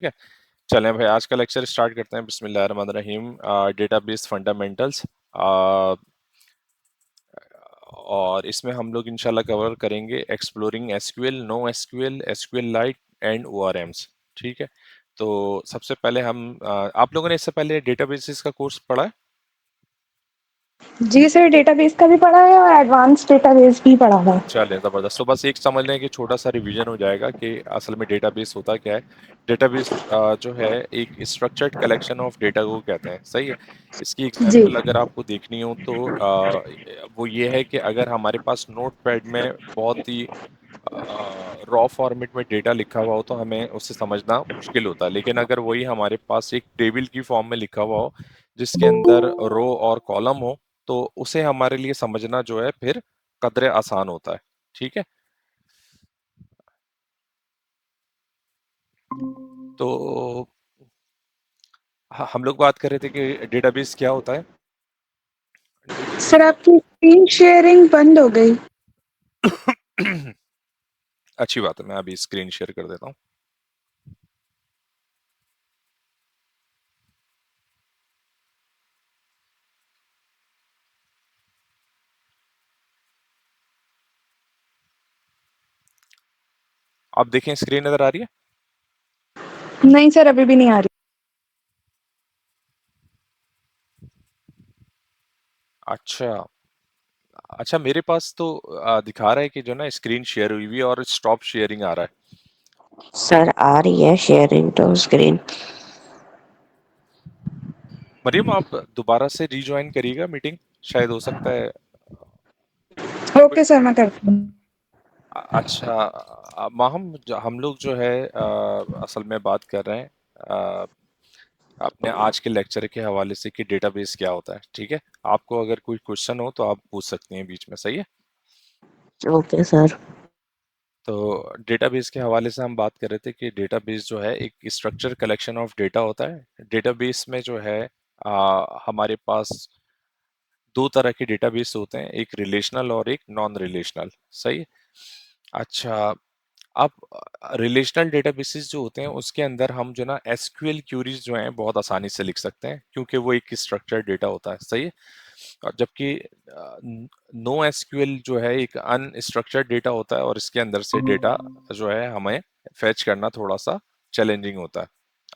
है। चलें भाई, आज का लेक्चर स्टार्ट करते हैं। बिस्मिल्लाहिर्रहमानिर्रहीम। Database fundamentals. और इसमें हम लोग इंशाल्लाह कवर करेंगे exploring SQL, no SQL, SQLite and ORMs. ठीक है। तो सबसे पहले हम आप लोगों ने इससे पहले डेटाबेसेस का कोर्स पढ़ा है? जी सर, डेटाबेस का भी पढ़ा है और एडवांस डेटाबेस भी पढ़ा है। चलें, ज़बरदस्त। तो बस एक समझ लें कि छोटा सा रिवीजन हो जाएगा कि असल में डेटाबेस होता क्या है। डेटाबेस जो है एक स्ट्रक्चर्ड कलेक्शन ऑफ डेटा को कहते हैं, सही है। इसकी जी। एग्जांपल अगर आपको देखनी हो तो वो ये है कि अगर हमारे पास नोट पैड में बहुत ही रॉ फॉर्मेट में डेटा लिखा हुआ हो तो हमें उसे समझना मुश्किल होता है, लेकिन अगर वही हमारे पास एक टेबल की फॉर्म में लिखा हुआ हो जिसके अंदर रो और कॉलम हो तो उसे हमारे लिए समझना जो है फिर कदरे आसान होता है। ठीक है। तो हम लोग बात कर रहे थे कि डेटाबेस क्या होता है। सर, डेटाबेस आपकी स्क्रीन शेयरिंग बंद हो गई। अच्छी बात है, मैं अभी स्क्रीन शेयर कर देता हूँ। आप देखें, स्क्रीन नजर आ रही है? नहीं सर, अभी भी नहीं आ रही। अच्छा। अच्छा, मेरे पास तो दिखा रहा है कि जो ना स्क्रीन शेयर हुई हुई है और स्टॉप शेयरिंग आ रहा है। सर आ रही है शेयरिंग तो स्क्रीन। मरियम, आप दोबारा से रीज्वाइन करिएगा मीटिंग, शायद हो सकता है कोई। ओके सर, मैं करती हूँ। अच्छा। माहम, हम लोग जो है असल में बात कर रहे हैं अपने आज के लेक्चर के हवाले से कि डेटाबेस क्या होता है। ठीक है। आपको अगर कोई क्वेश्चन हो तो आप पूछ सकती हैं बीच में, सही है। Okay sir. तो डेटाबेस के हवाले से हम बात कर रहे थे कि डेटाबेस जो है एक स्ट्रक्चर कलेक्शन ऑफ डेटा होता है। डेटाबेस में जो है हमारे पास दो तरह के डेटाबेस होते हैं, एक रिलेशनल और एक नॉन रिलेशनल, सही है। अच्छा। अब रिलेशनल डेटाबेसेस जो होते हैं उसके अंदर हम जो ना एसक्यूएल क्यूरीज जो हैं बहुत आसानी से लिख सकते हैं क्योंकि वो एक स्ट्रक्चर्ड डेटा होता है, सही है। और जबकि नो एसक्यूएल जो है एक अनस्ट्रक्चर्ड डेटा होता है और इसके अंदर से डेटा जो है हमें फेच करना थोड़ा सा चैलेंजिंग होता है।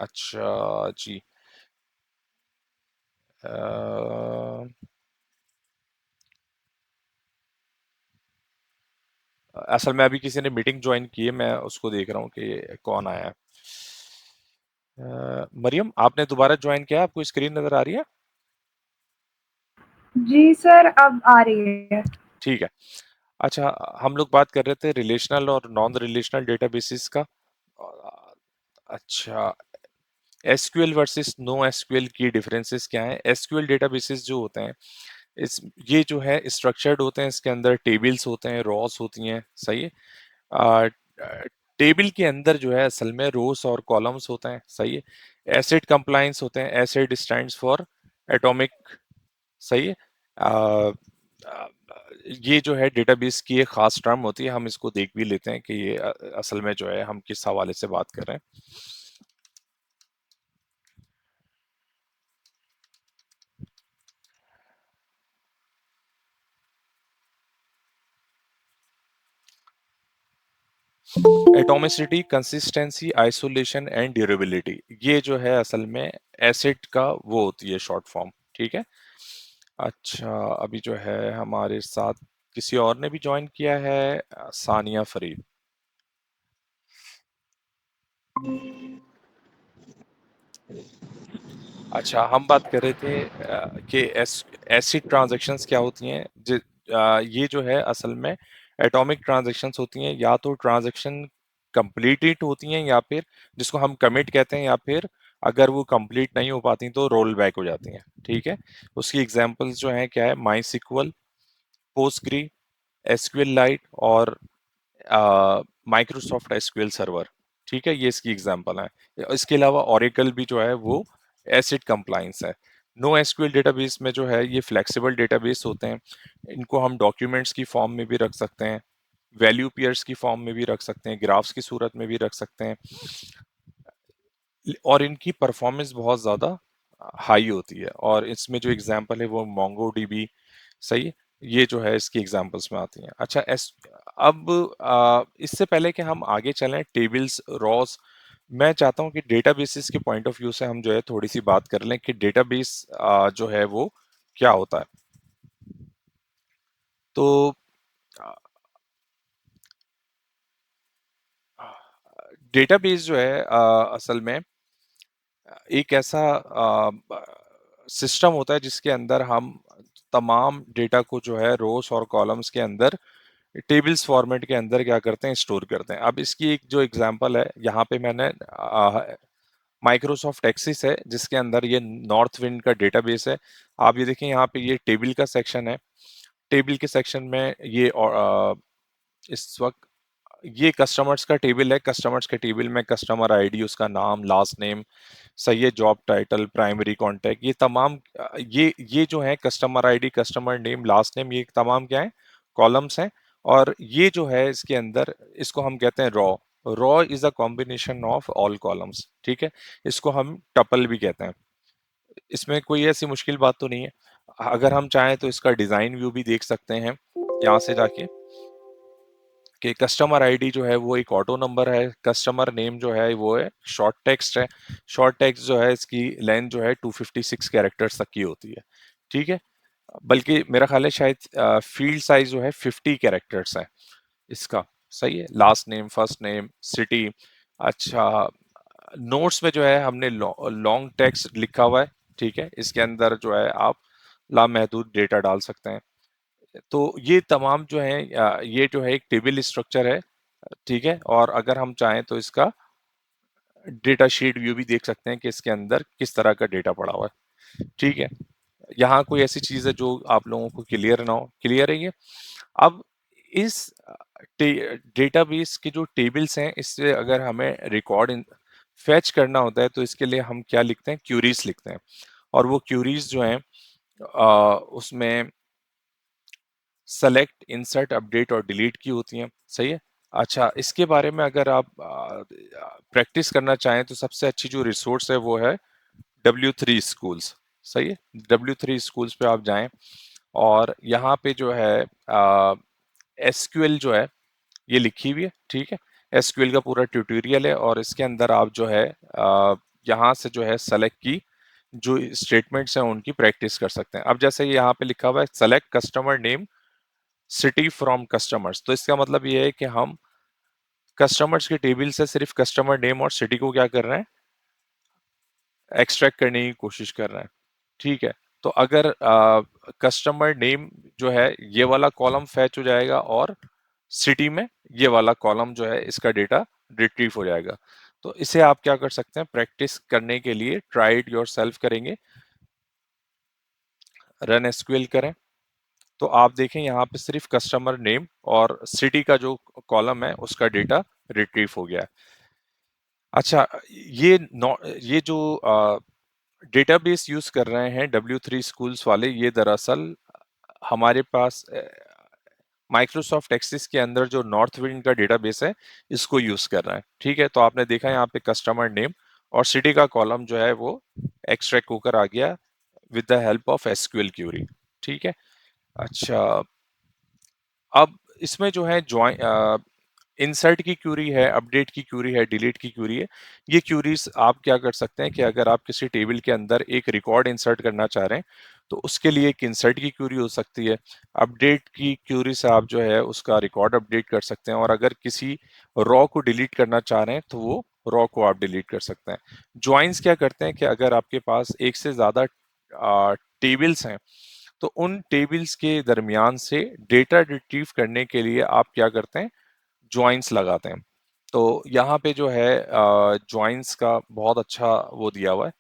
अच्छा जी। अ, असल में अभी किसी ने मीटिंग ज्वाइन की है, मैं उसको देख रहा हूँ कि कौन आया है। मरियम, आपने दोबारा ज्वाइन किया, आपको स्क्रीन नजर आ रही है? जी सर, अब आ रही है। ठीक है। अच्छा, हम लोग बात कर रहे थे रिलेशनल और नॉन रिलेशनल डेटाबेसेस का। अ, अच्छा, एसक्यूएल वर्सेस नो एसक्यूएल की डिफरेंसेस क्या हैं? एसक्यूएल डेटाबेसेस जो होते हैं इस ये जो है स्ट्रक्चर्ड होते हैं, इसके अंदर टेबल्स होते हैं, रॉस होती हैं, सही है। आ, टेबल के अंदर जो है असल में रोस और कॉलम्स होते हैं, सही है। एसिड कंप्लायंस होते हैं, एसिड स्टैंड्स फॉर एटॉमिक, सही है। आ, आ, ये जो है डेटाबेस की एक खास टर्म होती है, हम इसको देख भी लेते हैं कि ये असल में जो है हम किस हवाले से बात कर रहे हैं। Atomicity, consistency, isolation and durability, ये जो है असल में एसिड का वो होती है शॉर्ट फॉर्म। ठीक है। अच्छा, अभी जो है हमारे साथ किसी और ने भी ज्वाइन किया है, सानिया फरीद। अच्छा, हम बात कर रहे थे कि एसिड ट्रांजैक्शंस क्या होती हैं। ये जो है असल में एटॉमिक ट्रांजैक्शंस होती हैं, या तो ट्रांजैक्शन कंप्लीटेड होती हैं या फिर जिसको हम कमिट कहते हैं, या फिर अगर वो कंप्लीट नहीं हो पाती तो रोल बैक हो जाती हैं। ठीक है। उसकी एग्जांपल्स जो हैं क्या है, माई सिक्वल, पोस्टग्री, एसक्यूएल लाइट और माइक्रोसॉफ्ट एसक्यूएल सर्वर। ठीक है, ये इसकी एग्जांपल है। इसके अलावा ओरेकल भी जो है वो एसिड कंप्लायंस है। नो एसक्यूएल डेटाबेस में जो है ये फ्लेक्सिबल डेटाबेस होते हैं, इनको हम डॉक्यूमेंट्स की फॉर्म में भी रख सकते हैं, वैल्यू पेयर्स की फॉर्म में भी रख सकते हैं, ग्राफ्स की सूरत में भी रख सकते हैं। और इनकी परफॉर्मेंस बहुत ज़्यादा हाई होती है। और इसमें जो एग्जांपल है वो मोंगोडीबी, सही है, ये जो है इसकी एग्जांपल्स में आती हैं। अच्छा, अब इससे पहले कि हम आगे चलें टेबल्स रॉस, मैं चाहता हूं कि डेटाबेसेस के पॉइंट ऑफ व्यू से हम जो है थोड़ी सी बात कर लें कि डेटाबेस जो है वो क्या होता है। तो डेटाबेस जो है असल में एक ऐसा सिस्टम होता है जिसके अंदर हम तमाम डेटा को जो है रोस और कॉलम्स के अंदर टेबल्स फॉर्मेट के अंदर क्या करते हैं, स्टोर करते हैं। अब इसकी एक जो एग्जांपल है यहाँ पे मैंने माइक्रोसॉफ्ट एक्सिस है जिसके अंदर ये नॉर्थ विंड का डेटाबेस है। आप ये देखें यहाँ पे ये टेबल का सेक्शन है। टेबल के सेक्शन में ये इस वक्त ये कस्टमर्स का टेबल है। कस्टमर्स के टेबल में कस्टमर आईडी, उसका नाम, लास्ट नेम, सही है, जॉब टाइटल, प्राइमरी कांटेक्ट, ये तमाम ये जो है customer ID, customer name, last name, ये तमाम क्या है, कॉलम्स हैं। और ये जो है इसके अंदर इसको हम कहते हैं raw. Raw is a combination of all columns, ठीक है। इसको हम टपल भी कहते हैं। इसमें कोई ऐसी मुश्किल बात तो नहीं है। अगर हम चाहें तो इसका डिजाइन व्यू भी देख सकते हैं यहाँ से जाके कि कस्टमर आईडी जो है वो एक ऑटो नंबर है, कस्टमर नेम जो है वो है शॉर्ट टेक्स्ट है। शॉर्ट टेक्स्ट जो है इसकी लेंथ जो है 256 कैरेक्टर्स तक की होती है, ठीक है। बल्कि मेरा ख्याल है शायद फील्ड साइज जो है 50 कैरेक्टर्स है इसका, सही है। Last name, first name, city. अच्छा, नोट्स में जो है हमने लॉन्ग टेक्स्ट लिखा हुआ है, ठीक है। इसके अंदर जो है आप लामहदूद डेटा डाल सकते हैं। तो ये तमाम जो है ये जो है एक टेबल स्ट्रक्चर है, ठीक है। और अगर हम चाहें तो इसका डेटा शीट व्यू भी देख सकते हैं कि इसके अंदर किस तरह का डेटा पड़ा हुआ है, ठीक है। यहाँ कोई ऐसी चीज है जो आप लोगों को क्लियर ना हो, क्लियर है ये। अब इस डेटाबेस के जो टेबल्स हैं इससे अगर हमें रिकॉर्ड फैच करना होता है तो इसके लिए हम क्या लिखते हैं, क्यूरीज लिखते हैं। और वो क्यूरीज जो हैं उसमें सेलेक्ट, इंसर्ट, अपडेट और डिलीट की होती हैं, सही है। अच्छा, इसके बारे में अगर आप प्रैक्टिस करना चाहें तो सबसे अच्छी जो रिसोर्स है वो है W3 स्कूल्स, सही है। W3 स्कूल्स पे आप जाएं और यहाँ पे जो है एसक्यूएल जो है ये लिखी हुई है, ठीक है। एसक्यूएल का पूरा ट्यूटोरियल है और इसके अंदर आप जो है यहाँ से जो है सेलेक्ट की जो स्टेटमेंट्स हैं उनकी प्रैक्टिस कर सकते हैं। अब जैसे यहाँ पे लिखा हुआ है select customer name city from customers, तो इसका मतलब ये है कि हम कस्टमर्स के टेबल से सिर्फ कस्टमर नेम और सिटी को क्या कर रहे हैं, एक्सट्रैक्ट करने की कोशिश कर रहे हैं, ठीक है। तो अगर कस्टमर नेम जो है ये वाला कॉलम फैच हो जाएगा और सिटी में ये वाला कॉलम जो है इसका डेटा रिट्रीव हो जाएगा। तो इसे आप क्या कर सकते हैं, प्रैक्टिस करने के लिए ट्राई इट योरसेल्फ करेंगे, रन एसक्यूएल करें तो आप देखें यहाँ पे सिर्फ कस्टमर नेम और सिटी का जो कॉलम है उसका डेटा रिट्रीव हो गया है। अच्छा, ये जो डेटाबेस यूज कर रहे हैं W3 स्कूल्स वाले, ये दरअसल हमारे पास माइक्रोसॉफ्ट एक्सिस के अंदर जो नॉर्थ विंड का डेटाबेस है इसको यूज कर रहे हैं, ठीक है। तो आपने देखा यहाँ पे कस्टमर नेम और सिटी का कॉलम जो है वो एक्सट्रैक्ट होकर आ गया with the help of SQL query, ठीक है। अच्छा, अब इसमें जो है ज्वाइन इंसर्ट की क्यूरी है, अपडेट की क्यूरी है, डिलीट की क्यूरी है। ये क्यूरीज आप क्या कर सकते हैं कि अगर आप किसी टेबल के अंदर एक रिकॉर्ड इंसर्ट करना चाह रहे हैं तो उसके लिए एक इंसर्ट की क्यूरी हो सकती है। अपडेट की क्यूरी से आप जो है उसका रिकॉर्ड अपडेट कर सकते हैं। और अगर किसी रॉ को डिलीट करना चाह रहे हैं तो वो रॉ को आप डिलीट कर सकते हैं। ज्वाइंस क्या करते हैं कि अगर आपके पास एक से ज्यादा टेबल्स हैं तो उन टेबल्स के दरमियान से डेटा रिट्रीव करने के लिए आप क्या करते हैं, ज्वाइंस लगाते हैं। तो यहाँ पे जो है ज्वाइंस का बहुत अच्छा वो दिया हुआ है,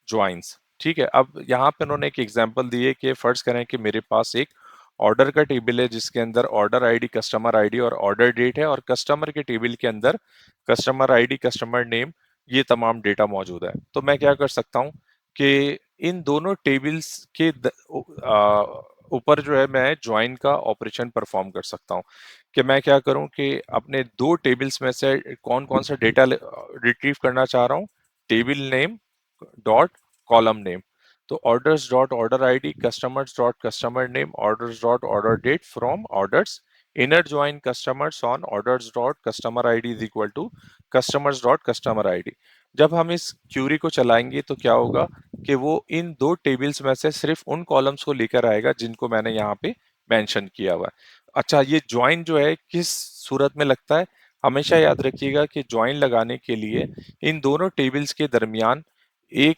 ज्वाइंस, ठीक है। अब यहाँ पे उन्होंने एक एग्जांपल दी है कि फर्ज करें कि मेरे पास एक ऑर्डर का टेबल है जिसके अंदर ऑर्डर आईडी, कस्टमर आईडी और ऑर्डर डेट है और कस्टमर के टेबल के अंदर कस्टमर आईडी, कस्टमर नेम, ये तमाम डेटा मौजूद है। तो मैं क्या कर सकता हूँ कि इन दोनों टेबल्स के ऊपर जो है मैं ज्वाइन का ऑपरेशन परफॉर्म कर सकता हूँ कि मैं क्या करूँ कि अपने दो टेबल्स में से कौन कौन सा डेटा रिट्रीव करना चाह रहा हूँ, table name dot column name. तो orders dot order ID, customers dot customer name, orders dot order date from orders, inner join customers on orders dot customer ID is equal to customers dot customer ID. जब हम इस Curie को चलाएंगे तो क्या होगा कि वो इन दो टेबल्स में से सिर्फ उन कॉलम्स को लेकर आएगा जिनको मैंने यहाँ पे मेंशन किया हुआ है। अच्छा, ये ज्वाइन जो है किस सूरत में लगता है, हमेशा याद रखिएगा कि ज्वाइन लगाने के लिए इन दोनों टेबल्स के दरमियान एक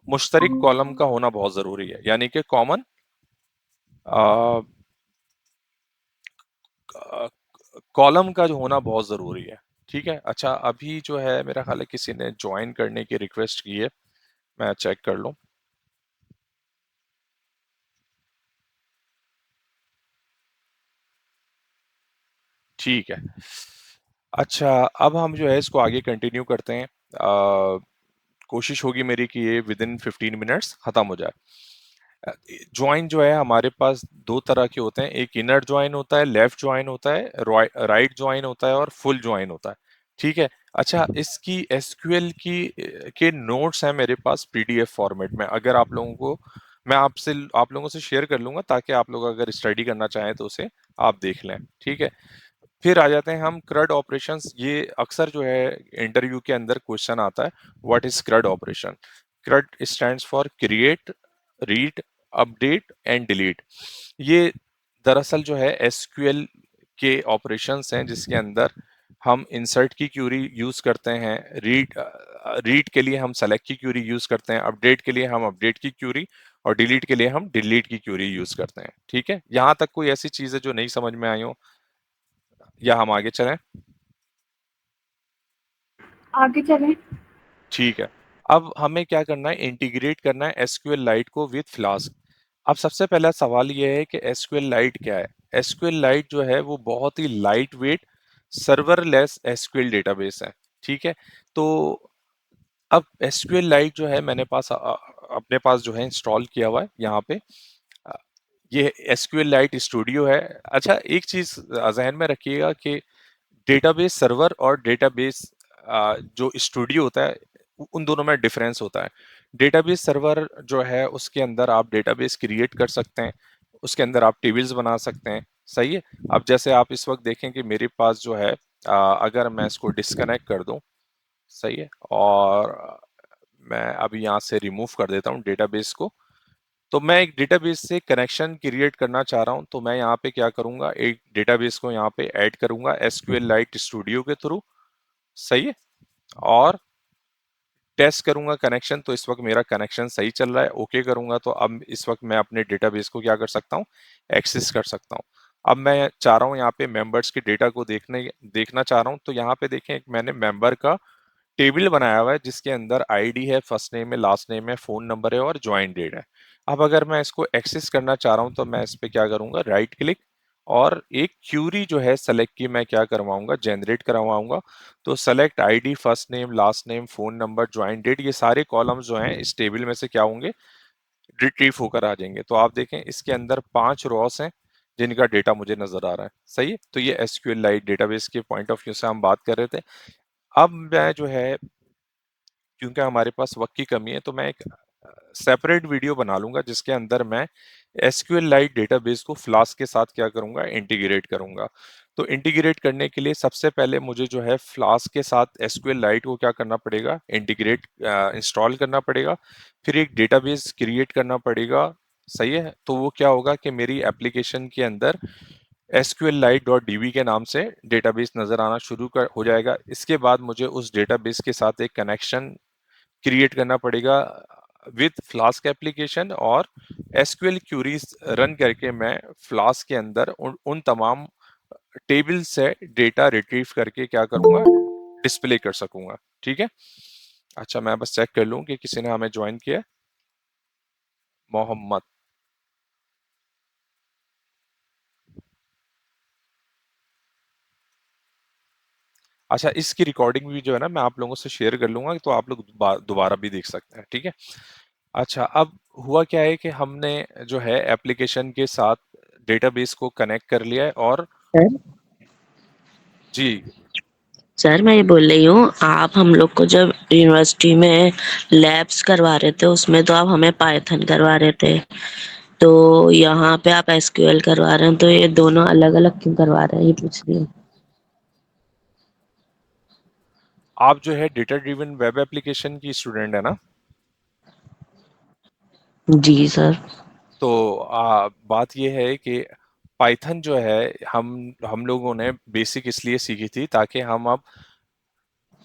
मुश्तरक कॉलम का होना बहुत जरूरी है, यानी कि कॉमन कॉलम का जो होना बहुत जरूरी है। ठीक है। अच्छा, अभी जो है मेरा ख्याल है किसी ने ज्वाइन करने की रिक्वेस्ट की है, मैं चेक कर लूं। ठीक है। अच्छा, अब हम जो है इसको आगे कंटिन्यू करते हैं। कोशिश होगी मेरी कि ये विद इन 15 मिनट्स खत्म हो जाए। ज्वाइन जो है हमारे पास दो तरह के होते हैं, एक इनर ज्वाइन होता है, लेफ्ट ज्वाइन होता है, राइट ज्वाइन होता है और फुल ज्वाइन होता है। ठीक है। अच्छा, इसकी एसक्यूएल की के नोट्स हैं मेरे पास पीडीएफ फॉर्मेट में, अगर आप लोगों को मैं आपसे आप लोगों से शेयर कर लूंगा ताकि आप लोग अगर स्टडी करना चाहें तो उसे आप देख लें। ठीक है। फिर आ जाते हैं हम CRUD ऑपरेशंस। ये अक्सर जो है इंटरव्यू के अंदर क्वेश्चन आता है, what is CRUD operation. CRUD stands for create, read, update and delete. ये दरअसल जो है एसक्यूएल के ऑपरेशंस हैं जिसके अंदर हम इंसर्ट की क्यूरी यूज करते हैं, रीड के लिए हम सेलेक्ट की क्यूरी यूज करते हैं, अपडेट के लिए हम अपडेट की क्यूरी, और डिलीट के लिए हम डिलीट की क्यूरी यूज करते हैं। ठीक है। यहां तक कोई ऐसी चीज है जो नहीं समझ में आई हो, या हम आगे चलें? आगे चलें। ठीक है। अब हमें क्या करना है, इंटीग्रेट करना है एसक्यूएल लाइट को विद फ्लास्क। अब सबसे पहला सवाल यह है कि एसक्यूएल लाइट क्या है। एसक्यूएल लाइट जो है वो बहुत ही lightweight serverless SQL database है। ठीक है। तो अब एसक्यूएल लाइट जो है मैंने अपने पास जो है इंस्टॉल किया हुआ है यहाँ पे। अ, ये एसक्यूएल लाइट स्टूडियो है। अच्छा, एक चीज जहन में रखिएगा कि डेटाबेस सर्वर और डेटाबेस जो स्टूडियो होता है उन दोनों में डिफरेंस होता है। डेटाबेस सर्वर जो है उसके अंदर आप डेटाबेस क्रिएट कर सकते हैं, उसके अंदर आप टेबल्स बना सकते हैं। सही है। अब जैसे आप इस वक्त देखें कि मेरे पास जो है अगर मैं इसको डिस्कनेक्ट कर दूं, सही है, और मैं अभी यहाँ से रिमूव कर देता हूँ डेटाबेस को, तो मैं एक डेटाबेस से कनेक्शन क्रिएट करना चाह रहा हूं, तो मैं यहाँ पे क्या करूंगा, एक डेटाबेस को यहाँ पे ऐड करूंगा एसक्यूएल लाइट स्टूडियो के थ्रू। सही है। और टेस्ट करूंगा कनेक्शन, तो इस वक्त मेरा कनेक्शन सही चल रहा है। ओके करूंगा तो अब इस वक्त मैं अपने डेटाबेस को क्या कर सकता हूँ, एक्सेस कर सकता हूँ। अब मैं चाह रहा हूँ यहाँ पे मेंबर्स के डेटा को देखना चाह रहा हूँ, तो यहाँ पे देखें एक मैंने मेंबर का टेबल बनाया हुआ है जिसके अंदर आईडी है, फर्स्ट नेम है, लास्ट नेम है, फोन नंबर है और ज्वाइन डेट है। अब अगर मैं इसको एक्सेस करना चाह रहा हूं तो मैं इस पे क्या करूंगा, राइट क्लिक, और एक क्यूरी जो है सेलेक्ट की मैं क्या करवाऊंगा, जनरेट करवाऊंगा। तो select ID, first name, last name, phone number, join date, ये सारे कॉलम्स जो हैं इस टेबल में से क्या होंगे, रिट्रीव होकर आ जाएंगे। तो आप देखें इसके अंदर 5 रॉस हैं जिनका डेटा मुझे नजर आ रहा है। सही है। तो ये एसक्यूएल लाइट डेटाबेस के पॉइंट ऑफ व्यू से हम बात कर रहे थे। अब मैं जो है, क्योंकि हमारे पास वक्त की कमी है, तो मैं एक सेपरेट वीडियो बना लूंगा जिसके अंदर मैं एसक्यूएल लाइट डेटाबेस को फ्लास्क के साथ क्या करूंगा, इंटीग्रेट करूंगा। तो इंटीग्रेट करने के लिए सबसे पहले मुझे जो है फ्लास्क के साथ एसक्यूएल लाइट को क्या करना पड़ेगा, इंटीग्रेट इंस्टॉल करना पड़ेगा। फिर एक डेटाबेस क्रिएट करना पड़ेगा। सही है। तो वो क्या होगा कि मेरी एप्लीकेशन के अंदर SQLite.db के नाम से डेटाबेस नजर आना हो जाएगा। इसके बाद मुझे उस डेटाबेस के साथ एक कनेक्शन क्रिएट करना पड़ेगा विद फ्लास्क एप्लीकेशन, और एसक्यूएल क्यूरीज रन करके मैं फ्लास्क के अंदर उन तमाम टेबल से डेटा रिट्रीव करके क्या करूंगा, डिस्प्ले कर सकूंगा। ठीक है। अच्छा, मैं बस चेक कर लूं कि किसी ने हमें ज्वाइन किया है। मोहम्मद। अच्छा, इसकी रिकॉर्डिंग भी जो है ना मैं आप लोगों से शेयर कर लूंगा, तो आप लोग दोबारा भी देख सकते हैं। ठीक है। अच्छा, अब हुआ क्या है कि हमने जो है एप्लीकेशन के साथ डेटाबेस को कनेक्ट कर लिया है और सर जी, सर मैं ये बोल रही हूँ, आप हम लोग को जब यूनिवर्सिटी में लैब्स करवा रहे थे उसमें तो आप हमें पाइथन करवा रहे थे, तो यहाँ पे आप एसक्यूएल करवा रहे हैं, तो ये दोनों अलग अलग क्यों करवा रहे हैं, ये पूछ रही हूँ। आप जो है डेटा ड्रिवन वेब एप्लीकेशन की स्टूडेंट है ना? जी सर। तो बात ये है कि पाइथन जो है हम लोगों ने बेसिक इसलिए सीखी थी ताकि हम अब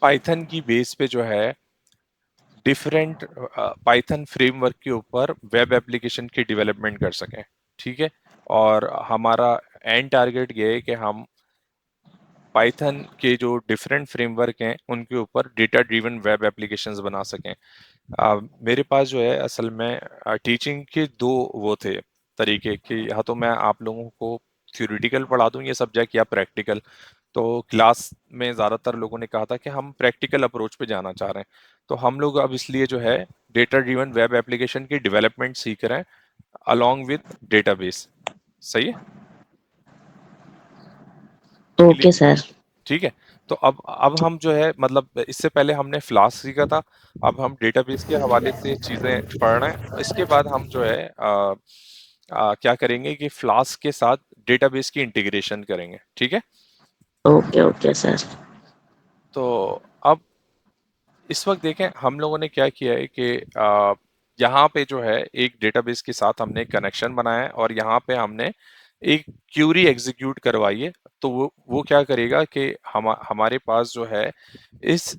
पाइथन की बेस पे जो है डिफरेंट पाइथन फ्रेमवर्क के ऊपर वेब एप्लीकेशन की डेवलपमेंट कर सकें। ठीक है, और हमारा एंड टारगेट ये है कि हम पाइथन के जो डिफरेंट फ्रेमवर्क हैं उनके ऊपर डेटा ड्रिवन वेब एप्लीकेशंस बना सकें। मेरे पास जो है असल में टीचिंग के दो वो थे तरीके कि या तो मैं आप लोगों को थ्योरेटिकल पढ़ा दूं ये सब्जेक्ट या प्रैक्टिकल। तो क्लास में ज़्यादातर लोगों ने कहा था कि हम प्रैक्टिकल अप्रोच पे जाना चाह रहे हैं, तो हम लोग अब इसलिए जो है डेटा ड्रिवन वेब एप्लीकेशन की डेवलपमेंट सीख रहे हैं अलोंग विद डेटाबेस। सही है? Okay sir. ठीक है। तो अब हम जो है मतलब इससे पहले हमने फ्लास्क सीखा था, अब हम डेटाबेस के हवाले से चीजें पढ़ रहे हैं। इसके बाद हम जो है क्या करेंगे कि फ्लास्क के साथ डेटाबेस की इंटीग्रेशन करेंगे। ठीक है। Okay okay sir. तो अब इस वक्त देखें हम लोगों ने क्या किया है कि यहाँ पे जो है एक डेटाबेस के साथ हमने कनेक्शन बनाया है और यहाँ पे हमने एक क्यूरी एग्जीक्यूट करवाई है। तो वो क्या करेगा कि हमारे पास जो है इस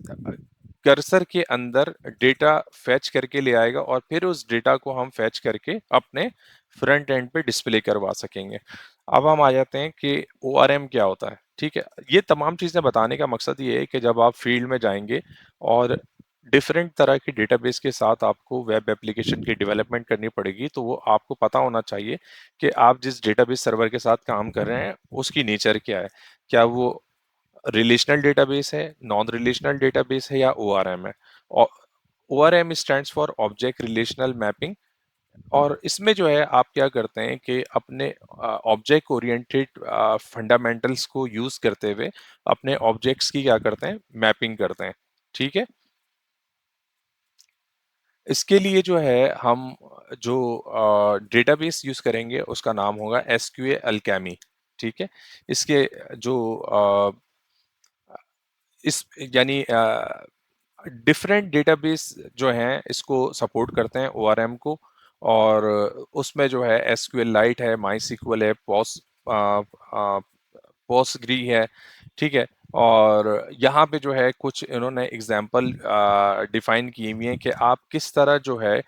कर्सर के अंदर डेटा फैच करके ले आएगा और फिर उस डेटा को हम फैच करके अपने फ्रंट एंड पे डिस्प्ले करवा सकेंगे। अब हम आ जाते हैं कि ORM क्या होता है। ठीक है, ये तमाम चीज़ें बताने का मकसद ये है कि जब आप फील्ड में जाएंगे और डिफरेंट तरह की डेटाबेस के साथ आपको वेब एप्लीकेशन की डेवलपमेंट करनी पड़ेगी, तो वो आपको पता होना चाहिए कि आप जिस डेटाबेस सर्वर के साथ काम कर रहे हैं उसकी नेचर क्या है। क्या वो रिलेशनल डेटाबेस है, नॉन रिलेशनल डेटाबेस है, या ORM है। और ORM stands for object relational mapping. और इसमें जो है आप क्या करते हैं कि अपने ऑब्जेक्ट ओरिएंटेड फंडामेंटल्स को यूज करते हुए अपने ऑब्जेक्ट्स की क्या करते हैं, मैपिंग करते हैं। ठीक है। इसके लिए जो है हम जो डेटाबेस यूज करेंगे उसका नाम होगा SQL Alchemy। ठीक है। इसके जो इस यानी डिफरेंट डेटाबेस जो हैं इसको सपोर्ट करते हैं ORM को। और उसमें जो है SQL लाइट है, MySQL है, पोस्टग्री है। ठीक है। और यहाँ पे जो है कुछ इन्होंने एग्जाम्पल डिफाइन किए हुए हैं कि आप किस तरह जो है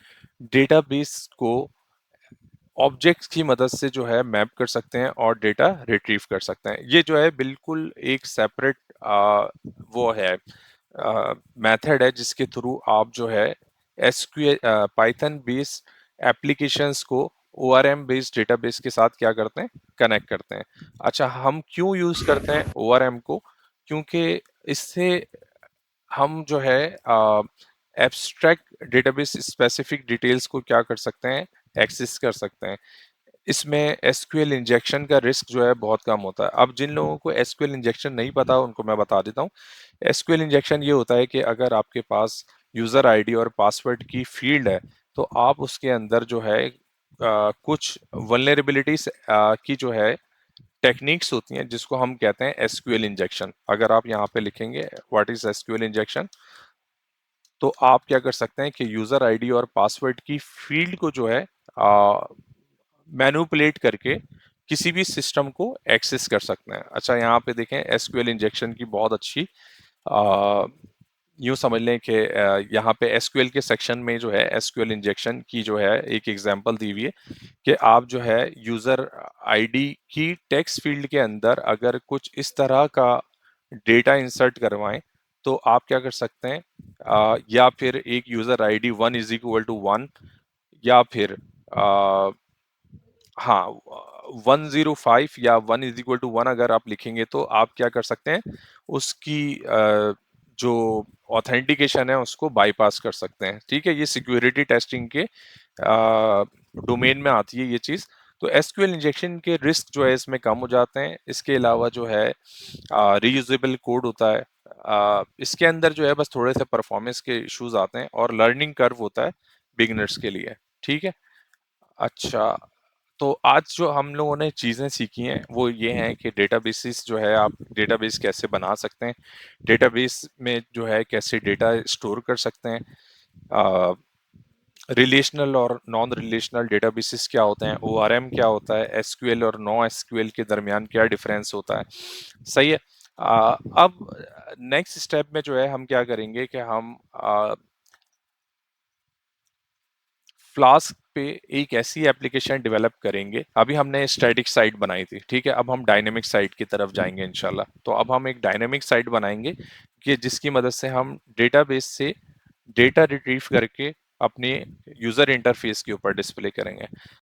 डेटाबेस को ऑब्जेक्ट्स की मदद से जो है मैप कर सकते हैं और डेटा रिट्रीव कर सकते हैं। ये जो है बिल्कुल एक सेपरेट वो है मेथड है जिसके थ्रू आप जो है एसक्यूएल पाइथन बेस्ड एप्लीकेशंस को ORM बेस्ड डेटाबेस के साथ क्या करते हैं, कनेक्ट करते हैं। अच्छा, हम क्यों यूज करते हैं ORM को? क्योंकि इससे हम जो है एब्स्ट्रैक्ट डेटाबेस स्पेसिफिक डिटेल्स को क्या कर सकते हैं, एक्सेस कर सकते हैं। इसमें एसक्यूएल इंजेक्शन का रिस्क जो है बहुत कम होता है। अब जिन लोगों को एसक्यूएल इंजेक्शन नहीं पता उनको मैं बता देता हूँ। एसक्यूएल इंजेक्शन ये होता है कि अगर आपके पास यूज़र आईडी और पासवर्ड की फील्ड है तो आप उसके अंदर जो है कुछ वल्नरेबिलिटीज की जो है टेक्निक्स होती हैं जिसको हम कहते हैं एसक्यूएल इंजेक्शन। अगर आप यहाँ पे लिखेंगे व्हाट इज एसक्यूएल इंजेक्शन, तो आप क्या कर सकते हैं कि यूज़र आईडी और पासवर्ड की फील्ड को जो है मैनिपुलेट करके किसी भी सिस्टम को एक्सेस कर सकते हैं। अच्छा, यहाँ पे देखें एसक्यूएल इंजेक्शन की बहुत अच्छी आ, यूँ समझ लें कि यहाँ पे एसक्यूएल के सेक्शन में जो है एसक्यूएल इंजेक्शन की जो है एक एग्जांपल दी हुई है कि आप जो है यूज़र आईडी की टेक्स्ट फील्ड के अंदर अगर कुछ इस तरह का डेटा इंसर्ट करवाएं तो आप क्या कर सकते हैं, या फिर एक यूज़र आईडी 1 = 1 या फिर हाँ 105 या 1 = 1 अगर आप लिखेंगे तो आप क्या कर सकते हैं उसकी जो ऑथेंटिकेशन है उसको बाईपास कर सकते हैं। ठीक है, ये सिक्योरिटी टेस्टिंग के डोमेन में आती है ये चीज़। तो एसक्यूएल इंजेक्शन के रिस्क जो है इसमें कम हो जाते हैं। इसके अलावा जो है रीयूजेबल कोड होता है। इसके अंदर जो है बस थोड़े से परफॉर्मेंस के इश्यूज आते हैं और लर्निंग कर्व होता है बिगिनर्स के लिए। ठीक है। अच्छा, तो आज जो हम लोगों ने चीज़ें सीखी हैं वो ये हैं कि डेटाबेसेस जो है आप डेटाबेस कैसे बना सकते हैं, डेटाबेस में जो है कैसे डेटा स्टोर कर सकते हैं, रिलेशनल और नॉन रिलेशनल डेटाबेसेस क्या होते हैं, ओआरएम क्या होता है, एसक्यूएल और नो एसक्यूएल के दरमियान क्या डिफरेंस होता है। सही है। अब नेक्स्ट स्टेप में जो है हम क्या करेंगे कि हम फ्लास्क पे एक ऐसी एप्लीकेशन डेवलप करेंगे। अभी हमने स्टैटिक साइट बनाई थी, ठीक है, अब हम डायनेमिक साइट की तरफ जाएंगे इंशाल्लाह। तो अब हम एक डायनेमिक साइट बनाएंगे कि जिसकी मदद से हम डेटाबेस से डेटा रिट्रीव करके अपने यूजर इंटरफेस के ऊपर डिस्प्ले करेंगे।